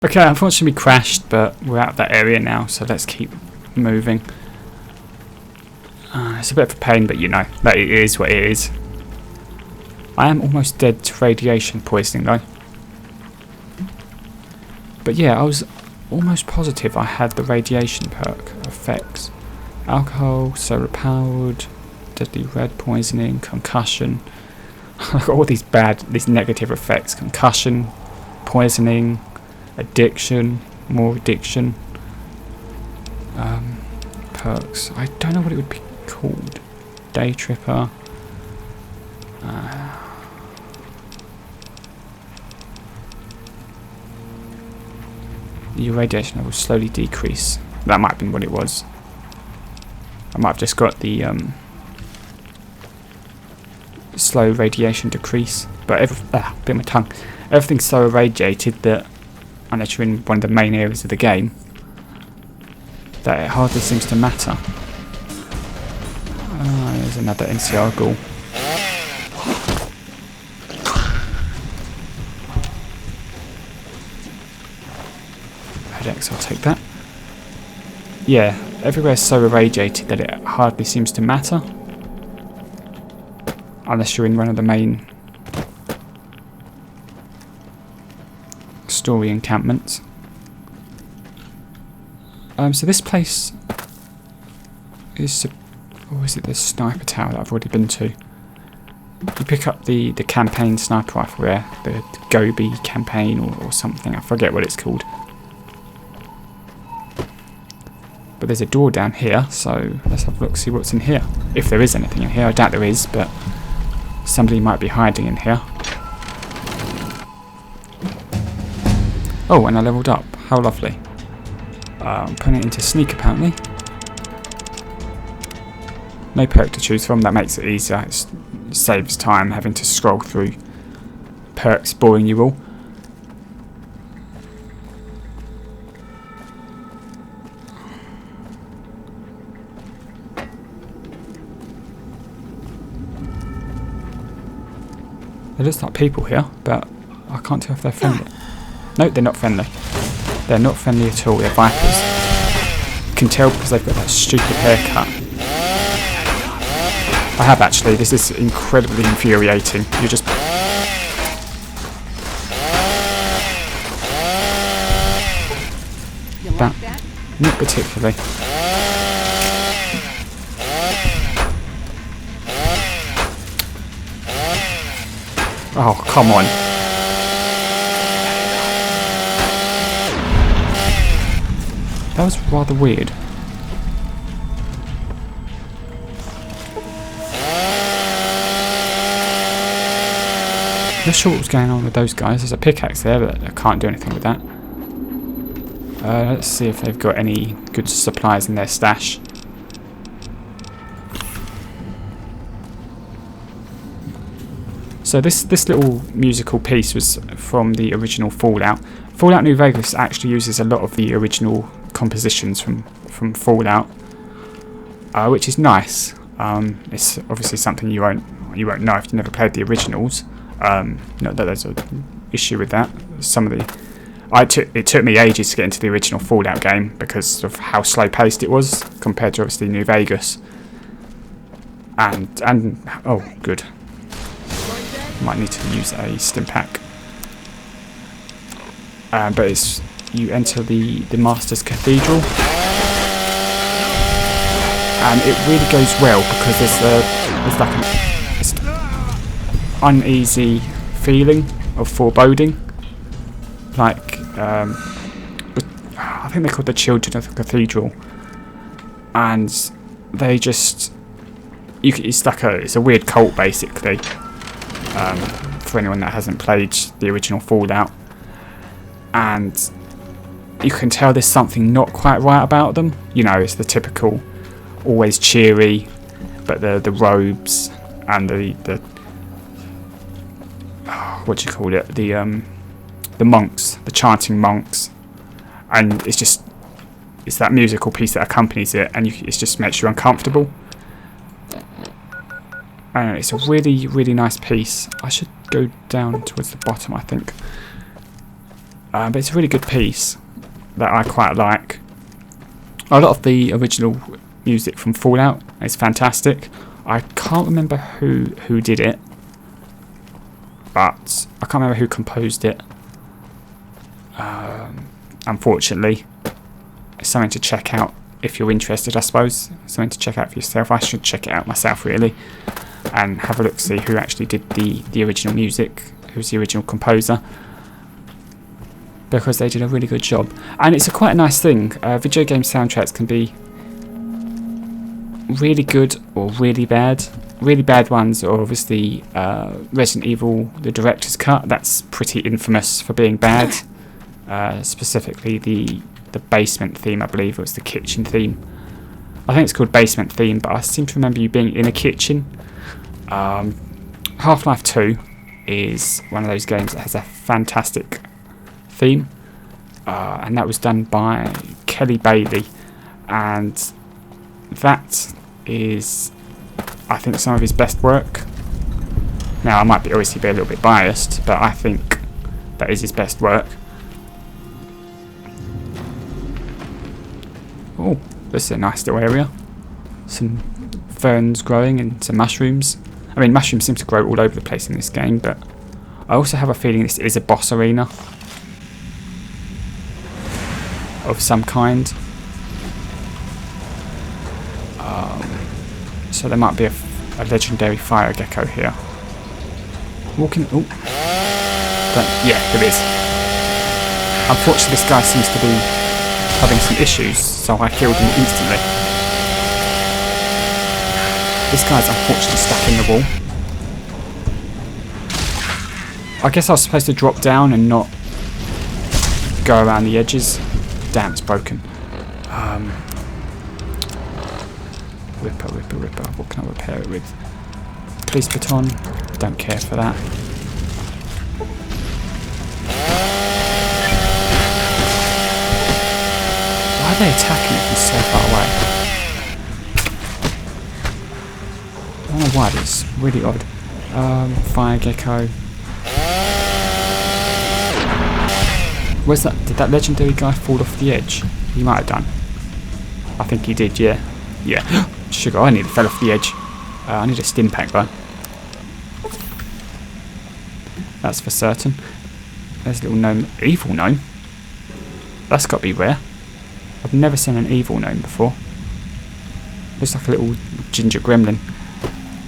Okay, unfortunately we crashed, but we're out of that area now, so let's keep moving. It's a bit of a pain, but you know, that it is what it is. I am almost dead to radiation poisoning though. But yeah, I was almost positive I had the radiation perk effects. Alcohol, solar powered, deadly red poisoning, concussion. I've got all these negative effects. Concussion, poisoning, addiction, more addiction. Perks. I don't know what it would be called. Day tripper. Your radiation level will slowly decrease. That might have been what it was. I might have just got the slow radiation decrease. But bit of my tongue. Everything's so irradiated that unless you're in one of the main areas of the game, that it hardly seems to matter. There's another NCR ghoul. Headaches, I'll take that. Yeah, everywhere's so irradiated that it hardly seems to matter. Unless you're in one of the main story encampments. So this place is, or is it the sniper tower that I've already been to? You pick up the campaign sniper rifle there, the Gobi campaign or something, I forget what it's called. But there's a door down here, so let's have a look, see what's in here. If there is anything in here, I doubt there is, but somebody might be hiding in here. Oh, and I leveled up, how lovely. I'm putting it into sneak apparently. No perk to choose from, that makes it easier. It saves time having to scroll through perks, boring you all. There looks like people here, but I can't tell if they're friendly. No, they're not friendly. They're not friendly at all, they're vipers. You can tell because they've got that stupid haircut. I have actually, this is incredibly infuriating. You just... That, not particularly. Oh, come on. That was rather weird. Not sure what was going on with those guys. There's a pickaxe there, but I can't do anything with that. Let's see if they've got any good supplies in their stash. So this little musical piece was from the original Fallout. Fallout New Vegas actually uses a lot of the original compositions from Fallout, which is nice. It's obviously something you won't know if you never played the originals. Not that there's an issue with that. It took me ages to get into the original Fallout game because of how slow paced it was compared to obviously New Vegas. And oh good. Might need to use a stim pack. But it's you enter the Master's Cathedral, and it really goes well because there's like an uneasy feeling of foreboding. Like I think they're called the Children of the Cathedral, and they just it's a weird cult basically. For anyone that hasn't played the original Fallout, and you can tell there's something not quite right about them. You know, it's the typical, always cheery, but the robes and the what do you call it? The monks, the chanting monks, and it's that musical piece that accompanies it, and it just makes you uncomfortable. It's a really, really nice piece. I should go down towards the bottom, I think. but it's a really good piece that I quite like. A lot of the original music from Fallout is fantastic. I can't remember who did it, but I can't remember who composed it. Unfortunately, it's something to check out if you're interested, I suppose. Something to check out for yourself. I should check it out myself, really, and have a look, see who actually did the original music, who's the original composer, because they did a really good job. And it's quite a nice thing. Video game soundtracks can be really good or really bad. Really bad ones are obviously Resident Evil, the director's cut. That's pretty infamous for being bad. Specifically the basement theme, I believe it was the kitchen theme. I think it's called basement theme, but I seem to remember you being in a kitchen. Half-Life 2 is one of those games that has a fantastic theme, and that was done by Kelly Bailey, and that is, I think, some of his best work. Now, I might be obviously be a little bit biased, but I think that is his best work. Oh, this is a nice little area. Some ferns growing and some mushrooms. I mean, mushrooms seem to grow all over the place in this game, but I also have a feeling this is a boss arena of some kind. So there might be a legendary fire gecko here. Walking. Oh. Yeah, there is. Unfortunately, this guy seems to be having some issues, so I killed him instantly. This guy's unfortunately stuck in the wall. I guess I was supposed to drop down and not go around the edges. Damn, it's broken. Ripper. What can I repair it with? Police baton. Don't care for that. Why are they attacking me from so far away? I don't know why, it's really odd. Fire gecko. Where's that? Did that legendary guy fall off the edge? He might have done. I think he did, yeah. Yeah. Sugar, I nearly fell off the edge. I need a stim pack though. That's for certain. There's a little gnome. Evil gnome? That's got to be rare. I've never seen an evil gnome before. Looks like a little ginger gremlin.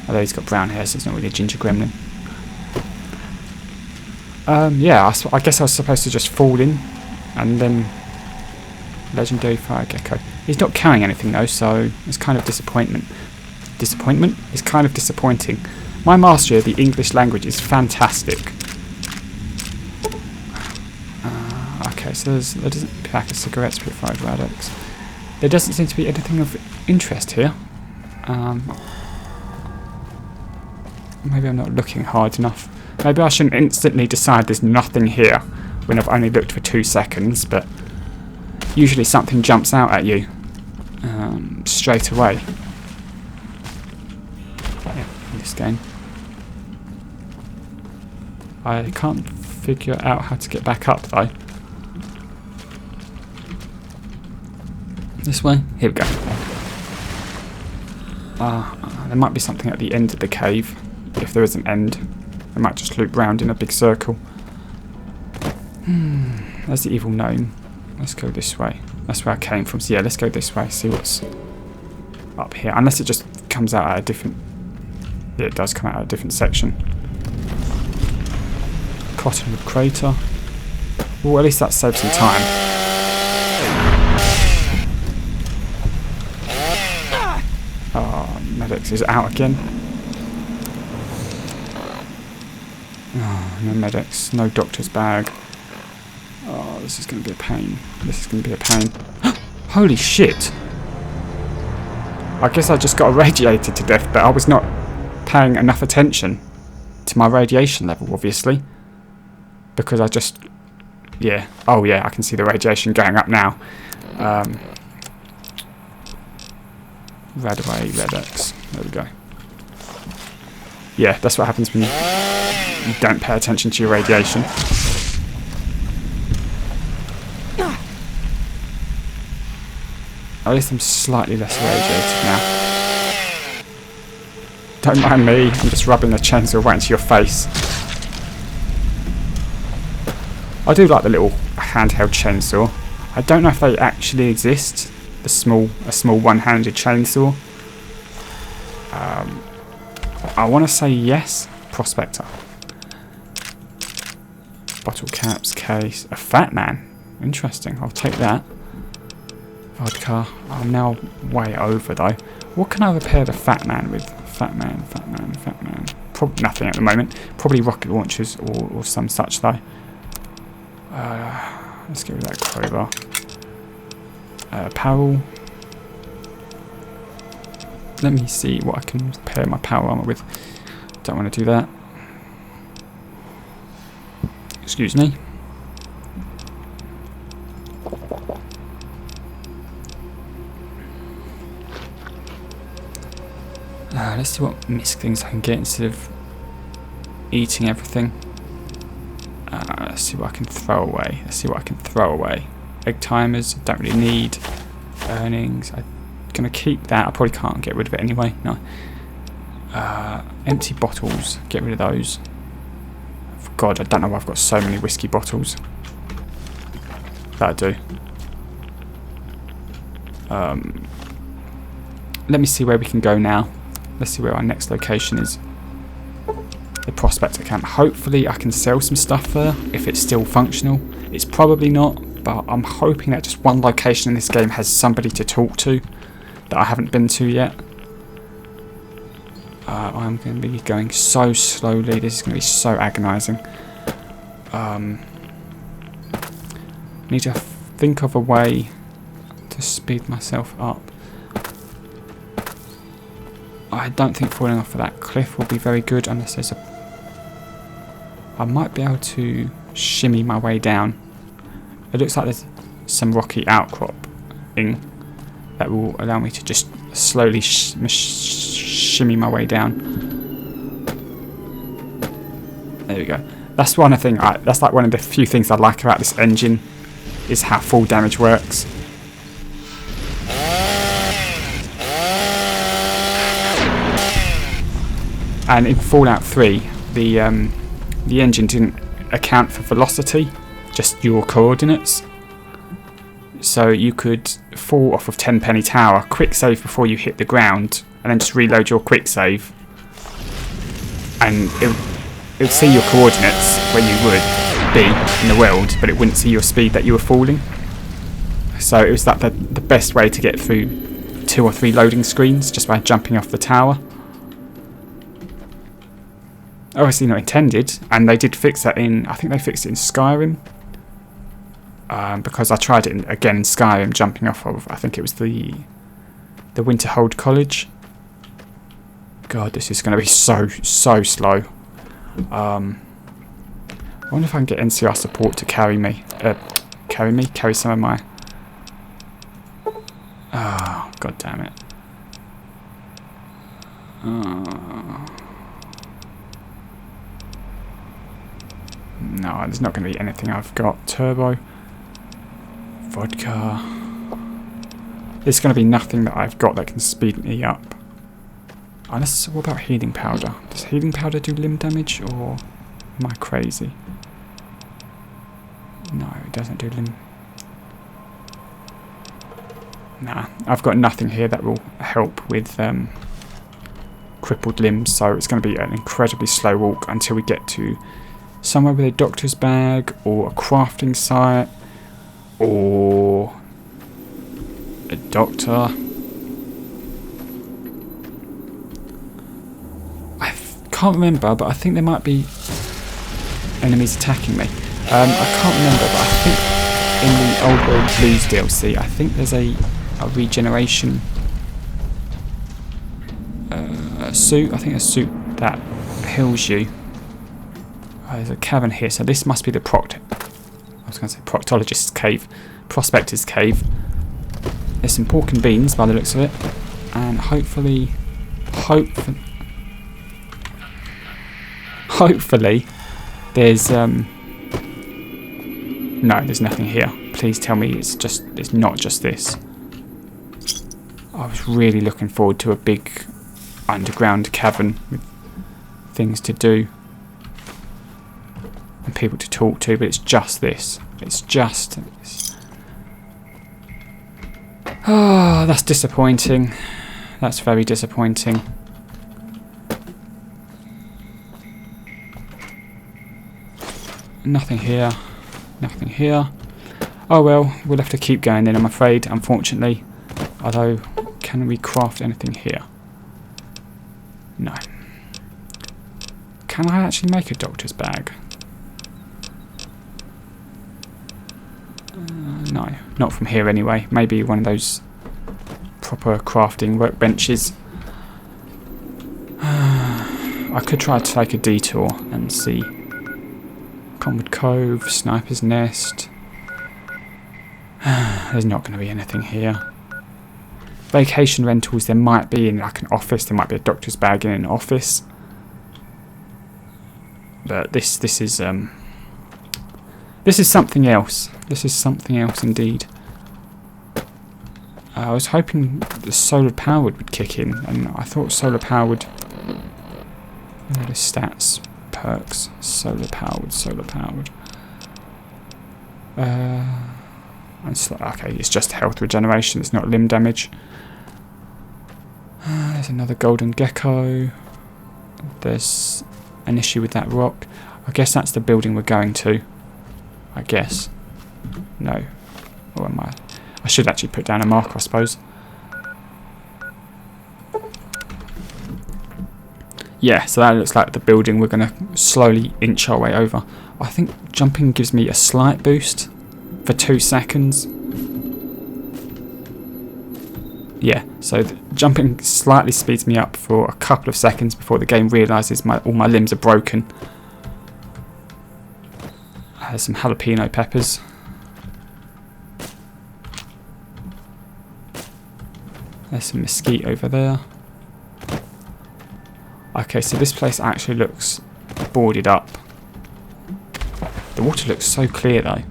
Although he's got brown hair, so it's not really a ginger gremlin. Yeah, I guess I was supposed to just fall in, and then legendary fire gecko. He's not carrying anything though, so it's kind of disappointment. Disappointment? It's kind of disappointing. My mastery of the English language is fantastic. Okay, so there doesn't be a pack of cigarettes, purified Radox. There doesn't seem to be anything of interest here. Maybe I'm not looking hard enough. Maybe I shouldn't instantly decide there's nothing here when I've only looked for 2 seconds, but usually something jumps out at you straight away. Yeah, in this game. I can't figure out how to get back up though. This way? Here we go. There might be something at the end of the cave. If there is an end, I might just loop round in a big circle. There's the evil gnome. Let's go this way. That's where I came from. So yeah, let's go this way. See what's up here. Unless it just comes out at a different... Yeah, it does come out at a different section. Cottonwood crater. Well, at least that saves some time. Medics is out again. Oh, no medics, no doctor's bag. Oh, this is going to be a pain. This is going to be a pain. Holy shit! I guess I just got irradiated to death, but I was not paying enough attention to my radiation level, obviously. Because I just... Yeah. Oh, yeah, I can see the radiation going up now. Radaway, Redex. There we go. Yeah, that's what happens when you don't pay attention to your radiation. At least I'm slightly less irradiated now. Don't mind me, I'm just rubbing the chainsaw right into your face. I do like the little handheld chainsaw. I don't know if they actually exist. A small one-handed chainsaw. I want to say yes. Prospector. Bottle caps, case. A fat man. Interesting. I'll take that. Vodka. I'm now way over though. What can I repair the fat man with? Fat man. Probably nothing at the moment. Probably rocket launchers or some such though. Let's get rid of that crowbar. Apparel. Let me see what I can repair my power armor with. Don't want to do that. Excuse me. Let's see what misc things I can get instead of eating everything. Let's see what I can throw away. Egg timers, don't really need. Earnings, I'm going to keep that. I probably can't get rid of it anyway. No. Empty bottles, get rid of those. God, I don't know why I've got so many whiskey bottles. That'll do. Let me see where we can go now. Let's see where our next location is. The Prospector Camp. Hopefully I can sell some stuff there if it's still functional. It's probably not, but I'm hoping that just one location in this game has somebody to talk to that I haven't been to yet. I'm going to be going so slowly. This is going to be so agonising. Need to think of a way to speed myself up. I don't think falling off of that cliff will be very good unless there's a... I might be able to shimmy my way down. It looks like there's some rocky outcropping that will allow me to just slowly shimmy my way down. There we go. That's one thing. That's like one of the few things I like about this engine, is how full damage works. And in Fallout 3, the engine didn't account for velocity, just your coordinates. So you could fall off of Tenpenny Tower, quick save before you hit the ground, and then just reload your quick save. And it would see your coordinates where you would be in the world, but it wouldn't see your speed that you were falling. So it was like the best way to get through 2 or 3 loading screens, just by jumping off the tower. Obviously not intended, and they did fix that in, I think they fixed it in Skyrim. Because I tried it again in Skyrim, jumping off of, I think it was the Winterhold College. God, this is going to be so slow. I wonder if I can get NCR support to carry some of my... Oh, god damn it. No, there's not going to be anything I've got. Turbo. Vodka. There's going to be nothing that I've got that can speed me up. Unless, what about healing powder? Does healing powder do limb damage, or am I crazy? No, it doesn't do limb. Nah, I've got nothing here that will help with crippled limbs, so it's going to be an incredibly slow walk until we get to somewhere with a doctor's bag, or a crafting site, or a doctor. I can't remember, but I think there might be enemies attacking me. I can't remember, but I think in the Old World Blues DLC, I think there's a regeneration suit. I think a suit that heals you. There's a cavern here, so this must be the proctologist's cave, prospector's cave. There's some pork and beans by the looks of it, and hopefully there's no, there's nothing here. Please tell me it's not just this. I was really looking forward to a big underground cavern with things to do and people to talk to, but it's just this. It's just this. Oh, that's disappointing. That's very disappointing. Nothing here. Nothing here. Oh well, we'll have to keep going then, I'm afraid, unfortunately. Although, can we craft anything here? No. Can I actually make a doctor's bag? No, not from here anyway. Maybe one of those proper crafting workbenches. I could try to take a detour and see. Conwood Cove, Sniper's Nest. There's not going to be anything here. Vacation rentals, there might be in like an office. There might be a doctor's bag in an office. But this is something else. This is something else indeed. I was hoping the solar powered would kick in, and I thought solar powered. What are the stats? Perks. Solar powered. Solar powered. Okay, it's just health regeneration. It's not limb damage. There's another golden gecko. There's an issue with that rock. I guess that's the building we're going to. I guess. No. Or am I? I should actually put down a marker, I suppose. Yeah, so that looks like the building we're going to slowly inch our way over. I think jumping gives me a slight boost for 2 seconds. Yeah, so jumping slightly speeds me up for a couple of seconds before the game realises all my limbs are broken. There's some jalapeno peppers. There's some mesquite over there. Okay, so this place actually looks boarded up. The water looks so clear though.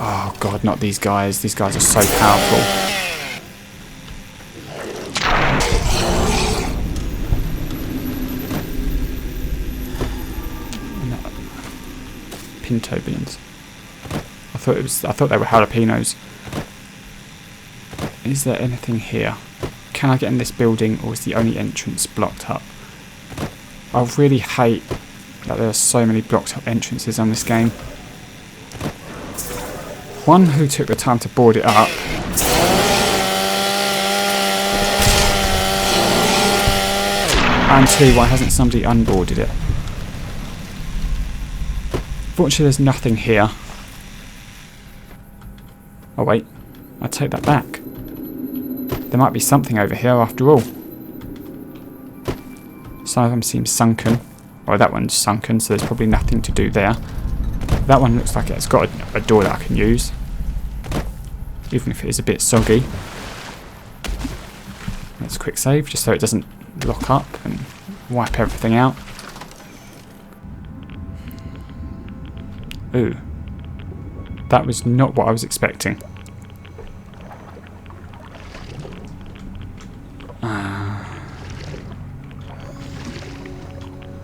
Oh god, not these guys. These guys are so powerful. Pinto beans. I thought they were jalapenos. Is there anything here? Can I get in this building, or is the only entrance blocked up? I really hate that there are so many blocked up entrances on this game. One, who took the time to board it up? And two, why hasn't somebody unboarded it? Fortunately, there's nothing here. Oh wait, I take that back. There might be something over here after all. Some of them seem sunken. Oh, that one's sunken, so there's probably nothing to do there. That one looks like it's got a door that I can use, even if it is a bit soggy. Let's quick save, just so it doesn't lock up and wipe everything out. Ooh. That was not what I was expecting.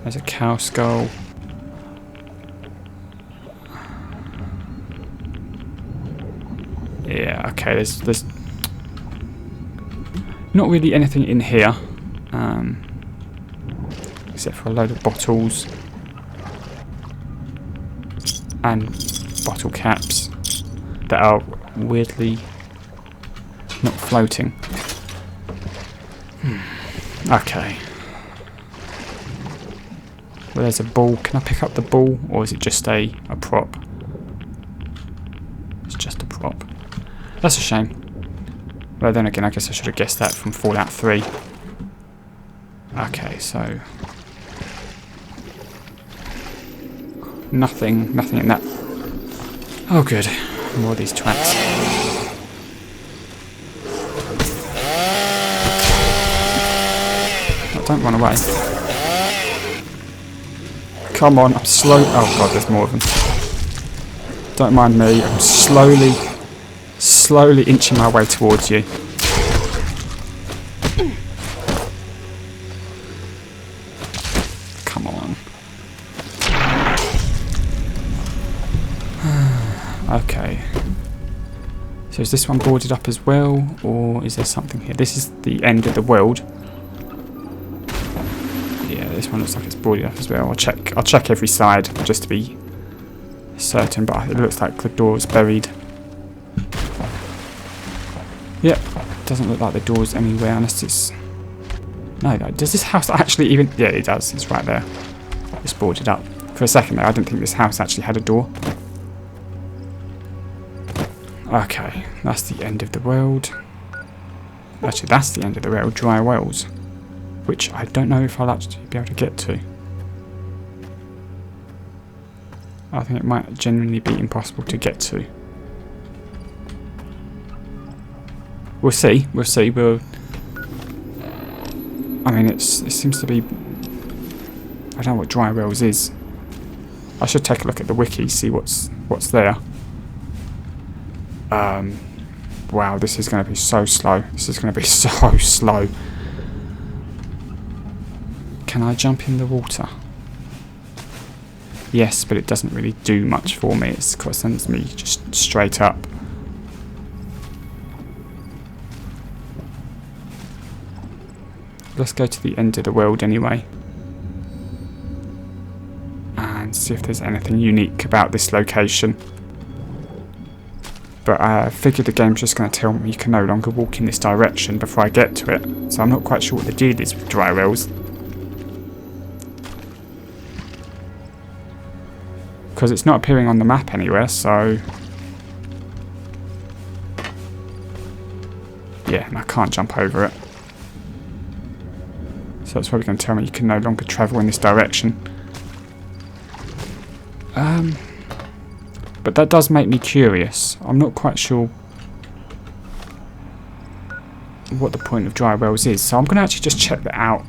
There's a cow skull. Yeah, okay, there's not really anything in here. Except for a load of bottles. And bottle caps that are weirdly not floating. Okay. Well, there's a ball. Can I pick up the ball, or is it just a prop? It's just a prop. That's a shame. Well, then again, I guess I should have guessed that from Fallout 3. Okay, so nothing in that. Oh, good. More of these twats. Oh, don't run away. Come on, I'm slow. Oh god, there's more of them. Don't mind me, I'm slowly slowly inching my way towards you. Come on. Okay. So is this one boarded up as well, or is there something here? This is the end of the world. Yeah, this one looks like it's boarded up as well. I'll check every side just to be certain, but it looks like the door is buried. Yep, doesn't look like the door's anywhere unless it's... No, does this house actually even... Yeah, it does. It's right there. It's boarded up. For a second there, I didn't think this house actually had a door. Okay, that's the end of the world. Actually, that's the end of the world. Dry wells. Which I don't know if I'll actually be able to get to. I think it might genuinely be impossible to get to. We'll see. We'll see. I mean, it seems to be... I don't know what dry wells is. I should take a look at the wiki, see what's there. Wow, this is going to be so slow. This is going to be so slow. Can I jump in the water? Yes, but it doesn't really do much for me. It sends me just straight up. Let's go to the end of the world anyway. And see if there's anything unique about this location. But I figured the game's just going to tell me you can no longer walk in this direction before I get to it. So I'm not quite sure what the deal is with dry wells. Because it's not appearing on the map anywhere, so... Yeah, and I can't jump over it. So it's probably going to tell me you can no longer travel in this direction. But that does make me curious. I'm not quite sure what the point of dry wells is. So I'm going to actually just check that out